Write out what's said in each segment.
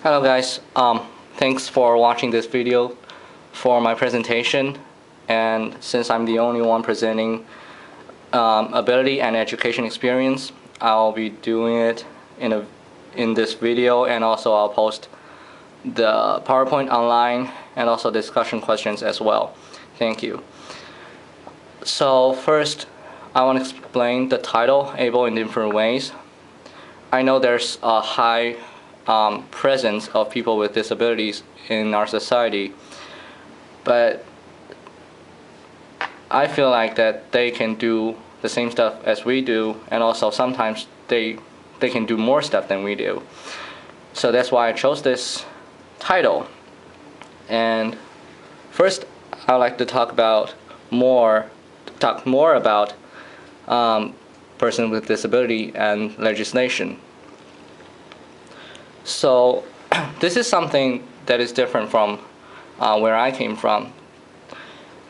Hello guys, thanks for watching this video for my presentation, and since I'm the only one presenting ability and education experience, I'll be doing it in this video, and also I'll post the PowerPoint online and also discussion questions as well. Thank you. So first, I want to explain the title, Able in Different Ways. I know there's a high presence of people with disabilities in our society, but I feel like that they can do the same stuff as we do, and also sometimes they can do more stuff than we do. So that's why I chose this title. And first, I'd like to talk more about person with disability and legislation. So this is something that is different from where I came from.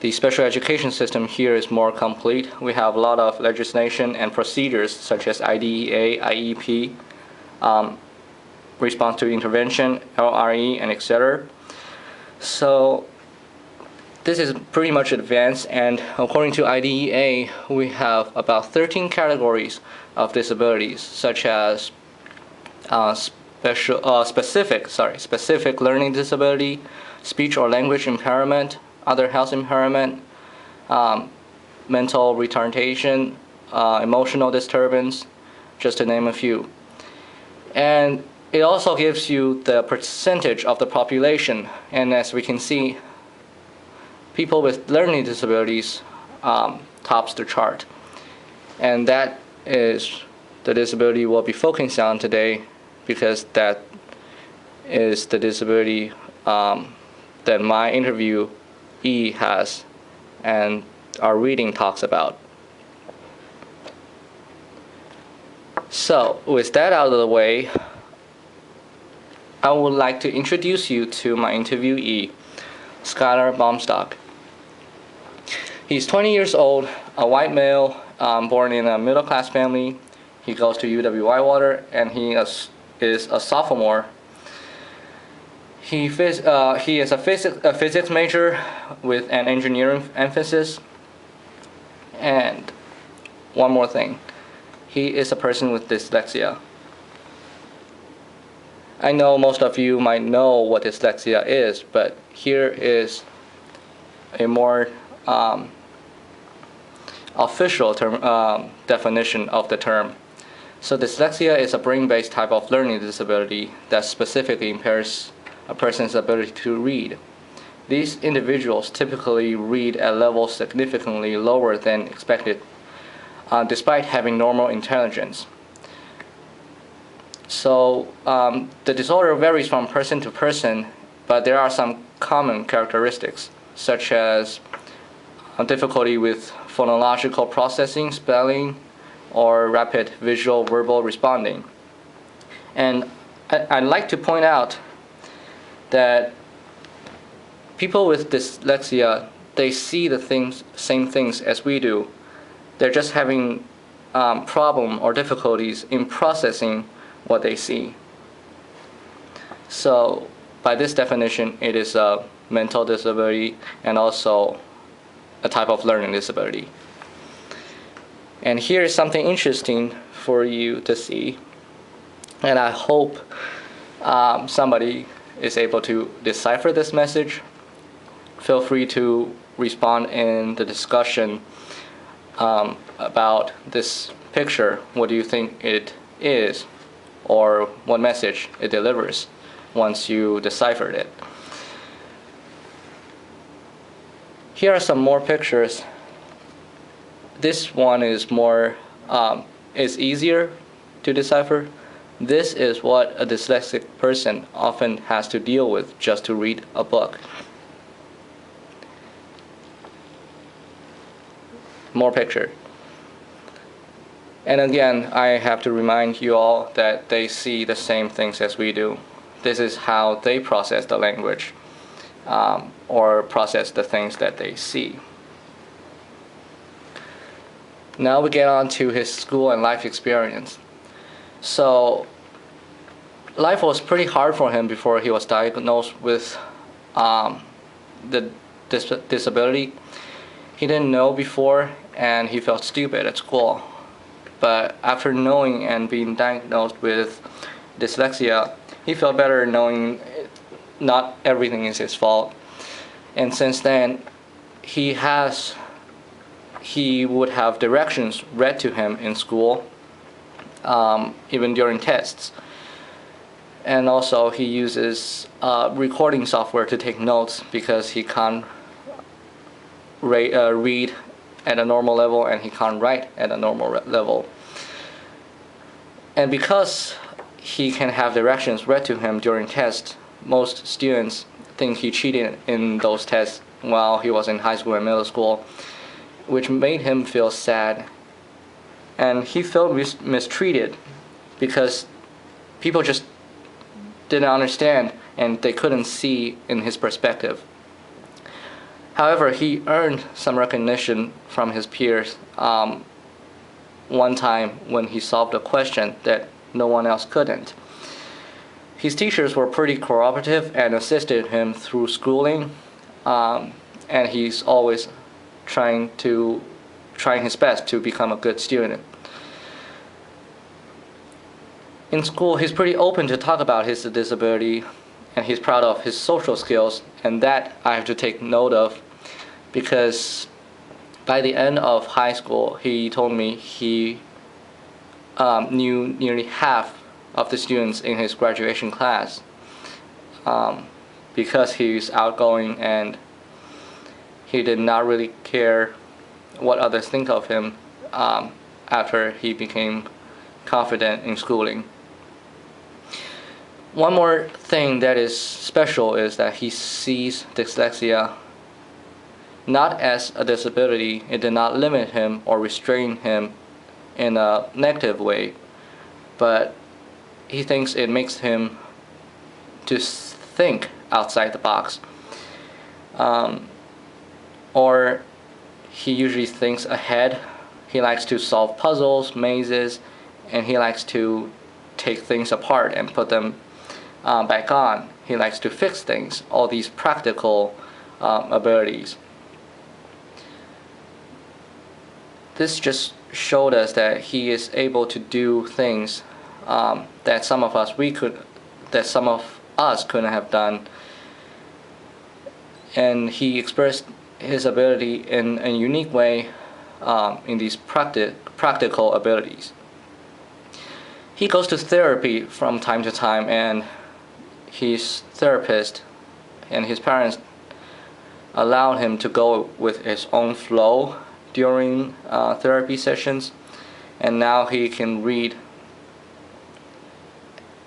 The special education system here is more complete. We have a lot of legislation and procedures such as IDEA, IEP, response to intervention, LRE, and etc. So this is pretty much advanced, and according to IDEA, we have about 13 categories of disabilities, such as specific learning disability, speech or language impairment, other health impairment, mental retardation, emotional disturbance, just to name a few. And it also gives you the percentage of the population, and as we can see, people with learning disabilities tops the chart. And that is the disability we'll be focusing on today, because that is the disability that my interviewee has and our reading talks about. So with that out of the way, I would like to introduce you to my interviewee, Skylar Baumstock. He's 20 years old, a white male, born in a middle-class family. He goes to UW-Whitewater, and he is a sophomore. He is a physics major with an engineering emphasis. And one more thing, he is a person with dyslexia. I know most of you might know what dyslexia is, but here is a more official definition of the term. So dyslexia is a brain-based type of learning disability that specifically impairs a person's ability to read. These individuals typically read at levels significantly lower than expected, despite having normal intelligence. So the disorder varies from person to person, but there are some common characteristics, such as difficulty with phonological processing, spelling, or rapid visual verbal responding. And I'd like to point out that people with dyslexia, they see the same things as we do. They're just having problem or difficulties in processing what they see. So by this definition, it is a mental disability and also a type of learning disability. And here is something interesting for you to see, and I hope somebody is able to decipher this message. Feel free to respond in the discussion about this picture. What do you think it is, or what message it delivers once you deciphered it? Here are some more pictures. This one is is easier to decipher. This is what a dyslexic person often has to deal with just to read a book. More picture. And again, I have to remind you all that they see the same things as we do. This is how they process the language, or process the things that they see. Now we get on to his school and life experience. So life was pretty hard for him before he was diagnosed with the disability. He didn't know before, and he felt stupid at school. But after knowing and being diagnosed with dyslexia, he felt better knowing not everything is his fault. And since then, he would have directions read to him in school, even during tests. And also he uses recording software to take notes because he can't read at a normal level, and he can't write at a normal level. And because he can have directions read to him during tests, most students think he cheated in those tests while he was in high school and middle school, which made him feel sad. And he felt mistreated because people just didn't understand and they couldn't see in his perspective. However, he earned some recognition from his peers one time when he solved a question that no one else couldn't. His teachers were pretty cooperative and assisted him through schooling, and he's always trying his best to become a good student. In school, he's pretty open to talk about his disability, and he's proud of his social skills, and that I have to take note of, because by the end of high school, he told me he knew nearly half of the students in his graduation class, because he's outgoing and he did not really care what others think of him after he became confident in schooling. One more thing that is special is that he sees dyslexia not as a disability. It did not limit him or restrain him in a negative way, but he thinks it makes him to think outside the box. Or he usually thinks ahead. He likes to solve puzzles, mazes, and he likes to take things apart and put them back on. He likes to fix things, all these practical abilities. This just showed us that he is able to do things that some of us couldn't have done, and he expressed his ability in a unique way in these practical abilities. He goes to therapy from time to time, and his therapist and his parents allowed him to go with his own flow during therapy sessions, and now he can read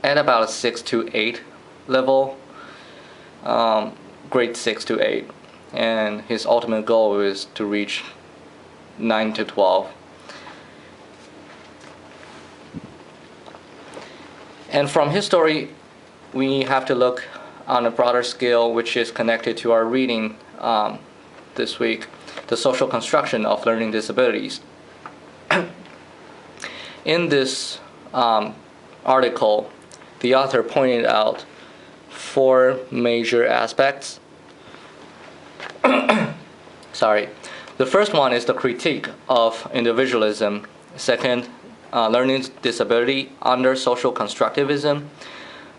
at about a 6 to 8 level, grade 6 to 8, and his ultimate goal is to reach 9 to 12. And from his story, we have to look on a broader scale, which is connected to our reading this week, the social construction of learning disabilities. In this article, the author pointed out 4 major aspects. Sorry. The first one is the critique of individualism. Second, learning disability under social constructivism.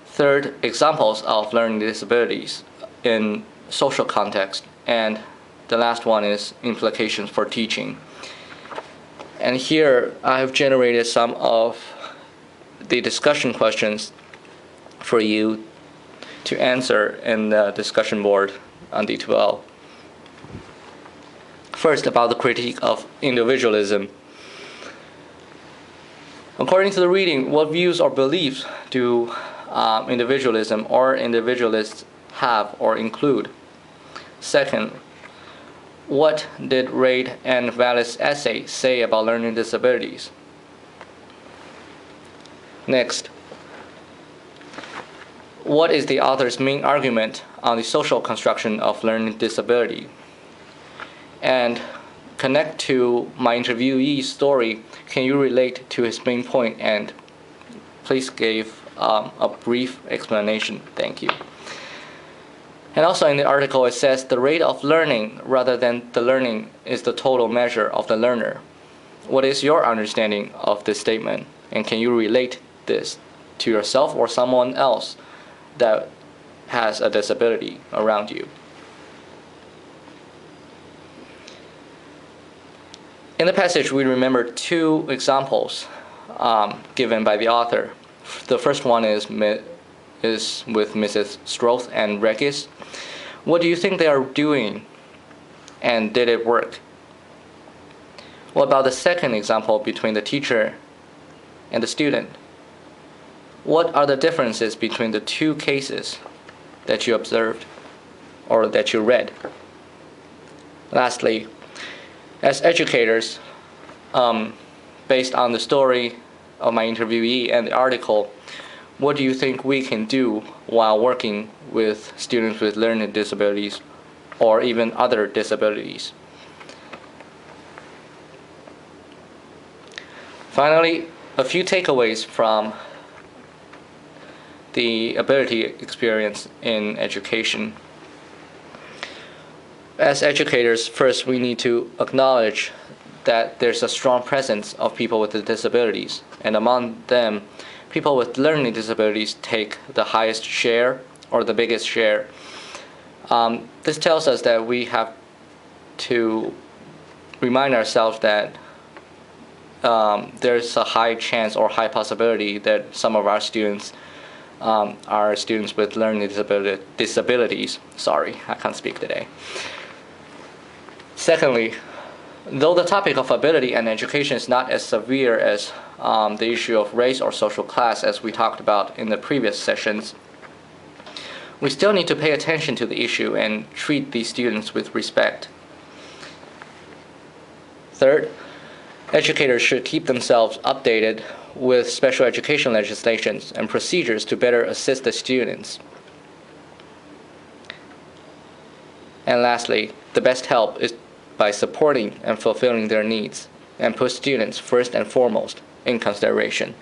Third, examples of learning disabilities in social context. And the last one is implications for teaching. And here I have generated some of the discussion questions for you to answer in the discussion board on D2L. First, about the critique of individualism. According to the reading, what views or beliefs do individualism or individualists have or include? Second, what did Reid and Vallis' essay say about learning disabilities? Next, what is the author's main argument on the social construction of learning disability? And connect to my interviewee's story. Can you relate to his main point? And please give a brief explanation. Thank you. And also in the article it says the rate of learning rather than the learning is the total measure of the learner. What is your understanding of this statement? And can you relate this to yourself or someone else that has a disability around you? In the passage, we remember two examples given by the author. The first one is with Mrs. Stroth and Regis. What do you think they are doing, and did it work? What about the second example between the teacher and the student? What are the differences between the two cases that you observed or that you read? Lastly, as educators, based on the story of my interviewee and the article, what do you think we can do while working with students with learning disabilities or even other disabilities? Finally, a few takeaways from the ability experience in education. As educators, first we need to acknowledge that there's a strong presence of people with disabilities, and among them, people with learning disabilities take the highest share or the biggest share. This tells us that we have to remind ourselves that there's a high chance or high possibility that some of our students are students with learning disabilities. Sorry, I can't speak today. Secondly, though the topic of ability and education is not as severe as the issue of race or social class as we talked about in the previous sessions, we still need to pay attention to the issue and treat these students with respect. Third, educators should keep themselves updated with special education legislations and procedures to better assist the students. And lastly, the best help is by supporting and fulfilling their needs, and put students first and foremost in consideration.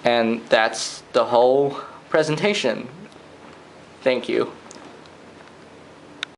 And that's the whole presentation. Thank you.